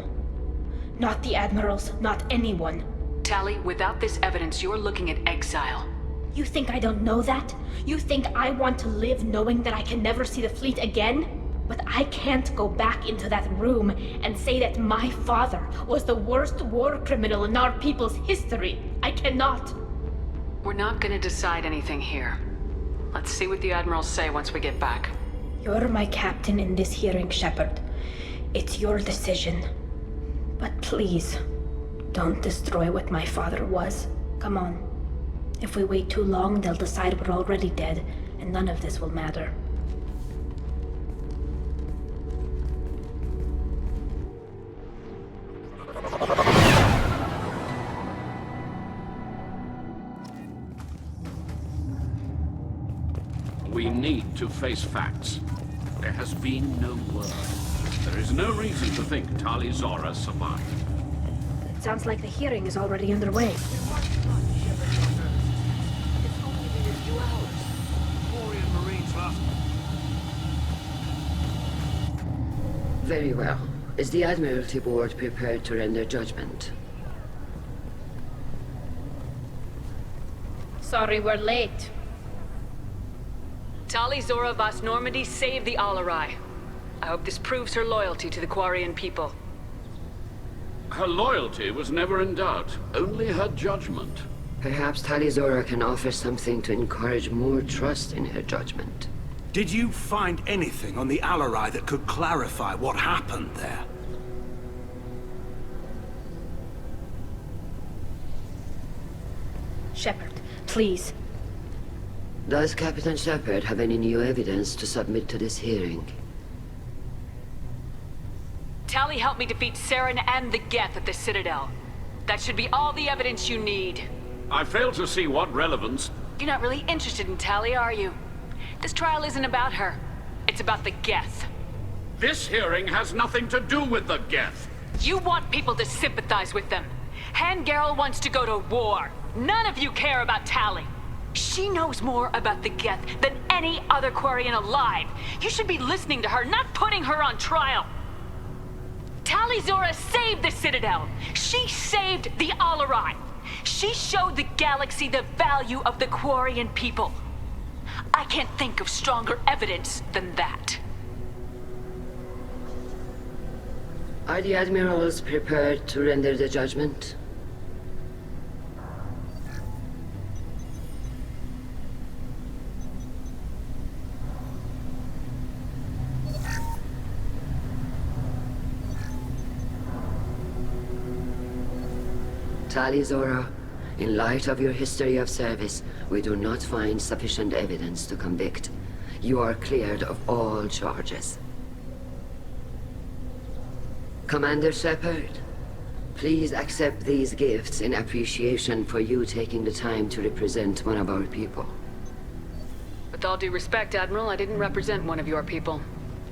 [SPEAKER 1] Not the Admirals, not anyone.
[SPEAKER 4] Tali, without this evidence, you're looking at exile.
[SPEAKER 1] You think I don't know that? You think I want to live knowing that I can never see the fleet again? But I can't go back into that room and say that my father was the worst war criminal in our people's history. I cannot.
[SPEAKER 4] We're not gonna decide anything here. Let's see what the Admirals say once we get back.
[SPEAKER 1] You're my captain in this hearing, Shepard. It's your decision. But please, don't destroy what my father was. Come on. If we wait too long, they'll decide we're already dead, and none of this will matter.
[SPEAKER 8] We need to face facts. There has been no word. There is no reason to think Tali Zora survived.
[SPEAKER 1] It sounds like the hearing is already underway.
[SPEAKER 7] Very well. Is the Admiralty Board prepared to render judgment?
[SPEAKER 1] Sorry we're late.
[SPEAKER 4] Tali Zora Vas Normandy saved the Alarai. I hope this proves her loyalty to the Quarian people.
[SPEAKER 8] Her loyalty was never in doubt, only her judgment.
[SPEAKER 7] Perhaps Tali Zora can offer something to encourage more trust in her judgment.
[SPEAKER 9] Did you find anything on the Alarai that could clarify what happened there?
[SPEAKER 1] Shepard, please.
[SPEAKER 7] Does Captain Shepard have any new evidence to submit to this hearing?
[SPEAKER 4] Tali helped me defeat Saren and the Geth at the Citadel. That should be all the evidence you need.
[SPEAKER 8] I fail to see what relevance...
[SPEAKER 4] You're not really interested in Tali, are you? This trial isn't about her. It's about the Geth.
[SPEAKER 8] This hearing has nothing to do with the Geth.
[SPEAKER 4] You want people to sympathize with them. Hangarel wants to go to war. None of you care about Tali. She knows more about the Geth than any other Quarian alive. You should be listening to her, not putting her on trial. Tali Zora saved the Citadel. She saved the Alarai. She showed the galaxy the value of the Quarian people. I can't think of stronger evidence than that.
[SPEAKER 7] Are the Admirals prepared to render the judgment? Tali Zora, in light of your history of service, we do not find sufficient evidence to convict. You are cleared of all charges. Commander Shepard, please accept these gifts in appreciation for you taking the time to represent one of our people.
[SPEAKER 4] With all due respect, Admiral, I didn't represent one of your people.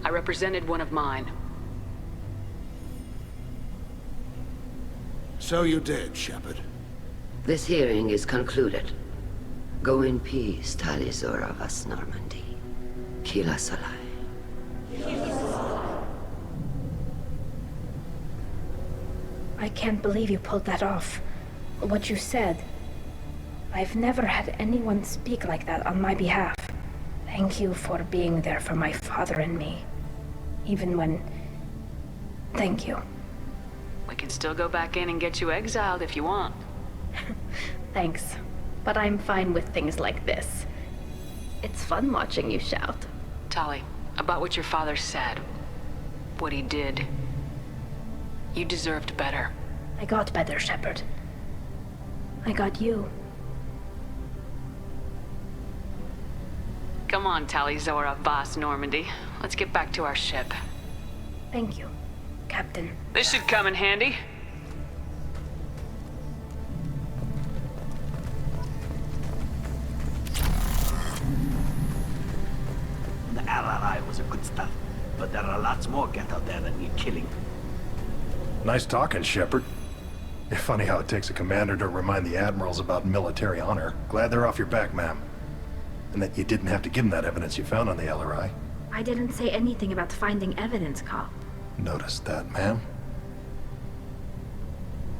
[SPEAKER 4] I represented one of mine.
[SPEAKER 9] So you did, Shepard.
[SPEAKER 7] This hearing is concluded. Go in peace, Tali Zora vas Normandy. Kila Salai.
[SPEAKER 1] I can't believe you pulled that off. What you said. I've never had anyone speak like that on my behalf. Thank you for being there for my father and me. Even when... Thank you.
[SPEAKER 4] We can still go back in and get you exiled if you want.
[SPEAKER 1] Thanks. But I'm fine with things like this. It's fun watching you shout.
[SPEAKER 4] Tali, about what your father said. What he did. You deserved better.
[SPEAKER 1] I got better, Shepard. I got you.
[SPEAKER 4] Come on, Tali Zora vas Normandy. Let's get back to our ship.
[SPEAKER 1] Thank you, Captain.
[SPEAKER 4] This should come in handy.
[SPEAKER 6] The RRI was a good stuff, but there are lots more Geth out there that need killing.
[SPEAKER 12] Nice talking, Shepard. Funny how it takes a commander to remind the admirals about military honor. Glad they're off your back, ma'am. And that you didn't have to give them that evidence you found on the LRI.
[SPEAKER 1] I didn't say anything about finding evidence, Carl.
[SPEAKER 12] Noticed that, ma'am.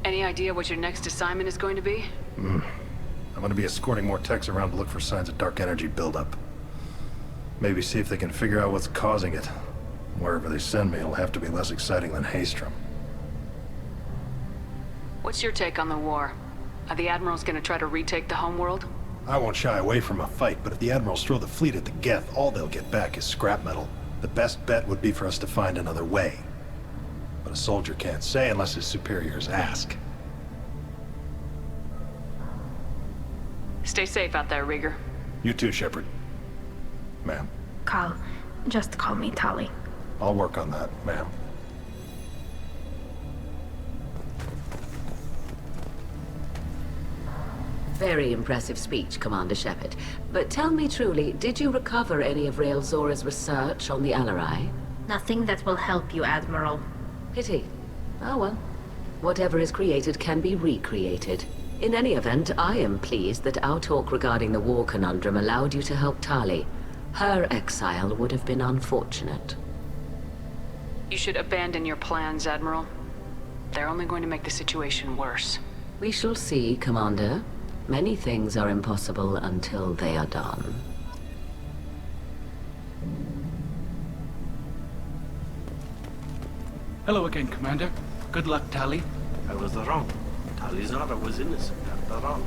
[SPEAKER 4] Any idea what your next assignment is going to be?
[SPEAKER 12] I'm gonna be escorting more techs around to look for signs of dark energy buildup. Maybe see if they can figure out what's causing it. Wherever they send me, it'll have to be less exciting than Haystrom.
[SPEAKER 4] What's your take on the war? Are the admirals gonna try to retake the homeworld?
[SPEAKER 12] I won't shy away from a fight, but if the admirals throw the fleet at the Geth, all they'll get back is scrap metal. The best bet would be for us to find another way. But a soldier can't say unless his superiors ask.
[SPEAKER 4] Stay safe out there, Rieger.
[SPEAKER 12] You too, Shepard. Ma'am.
[SPEAKER 1] Carl, just call me Tali.
[SPEAKER 12] I'll work on that, ma'am.
[SPEAKER 10] Very impressive speech, Commander Shepard. But tell me truly, did you recover any of Rael Zora's research on the LRI?
[SPEAKER 1] Nothing that will help you, Admiral.
[SPEAKER 10] Pity. Oh well. Whatever is created can be recreated. In any event, I am pleased that our talk regarding the war conundrum allowed you to help Tali. Her exile would have been unfortunate.
[SPEAKER 4] You should abandon your plans, Admiral. They're only going to make the situation worse.
[SPEAKER 10] We shall see, Commander. Many things are impossible until they are done.
[SPEAKER 14] Hello again, Commander. Good luck, Tali.
[SPEAKER 6] I was wrong. Tali Zora was innocent after all.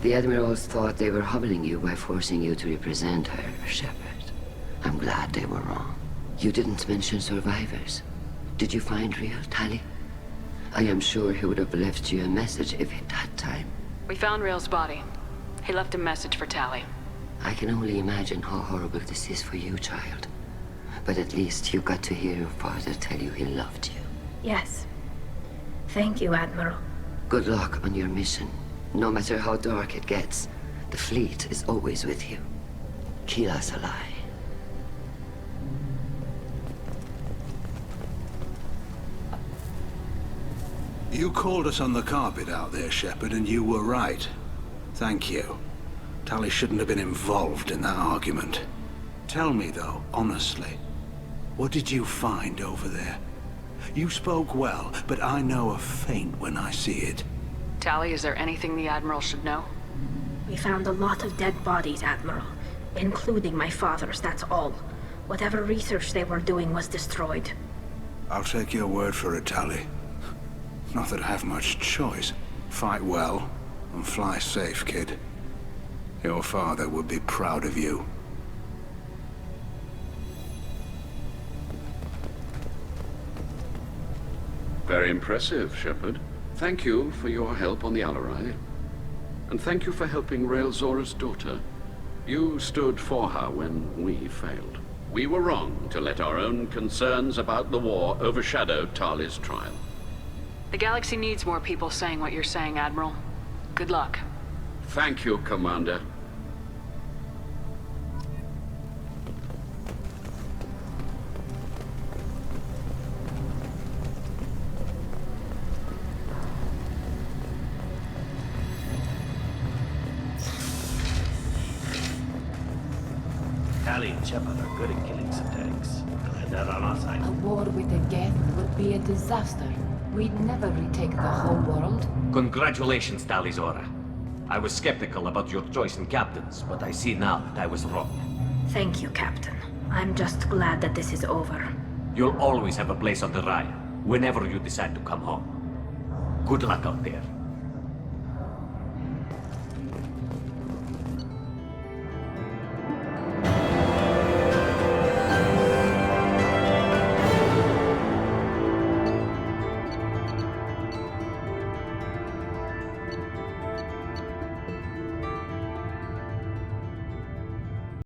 [SPEAKER 7] The admirals thought they were humbling you by forcing you to represent her, Shepard. I'm glad they were wrong. You didn't mention survivors. Did you find real Tali? I am sure he would have left you a message if he'd had time.
[SPEAKER 4] We found Rael's body. He left a message for Tali.
[SPEAKER 7] I can only imagine how horrible this is for you, child. But at least you got to hear your father tell you he loved you.
[SPEAKER 1] Yes. Thank you, Admiral.
[SPEAKER 7] Good luck on your mission. No matter how dark it gets, the fleet is always with you. Kila Salai.
[SPEAKER 9] You called us on the carpet out there, Shepard, and you were right. Thank you. Tali shouldn't have been involved in that argument. Tell me, though, honestly, what did you find over there? You spoke well, but I know a feint when I see it.
[SPEAKER 4] Tali, is there anything the Admiral should know?
[SPEAKER 1] We found a lot of dead bodies, Admiral. Including my father's, that's all. Whatever research they were doing was destroyed.
[SPEAKER 9] I'll take your word for it, Tali. Not that I have much choice. Fight well, and fly safe, kid. Your father would be proud of you.
[SPEAKER 8] Very impressive, Shepard. Thank you for your help on the LRI. And thank you for helping Rael Zora's daughter. You stood for her when we failed. We were wrong to let our own concerns about the war overshadow Tali's trial.
[SPEAKER 4] The galaxy needs more people saying what you're saying, Admiral. Good luck.
[SPEAKER 8] Thank you, Commander.
[SPEAKER 6] Tali and Shepard are good at killing synthetics. Glad they're on our side.
[SPEAKER 5] A war with the Geth would be a disaster. We'd never retake the home world.
[SPEAKER 3] Congratulations, Tali Zora. I was skeptical about your choice in captains, but I see now that I was wrong.
[SPEAKER 1] Thank you, Captain. I'm just glad that this is over.
[SPEAKER 3] You'll always have a place on the Raya, whenever you decide to come home. Good luck out there.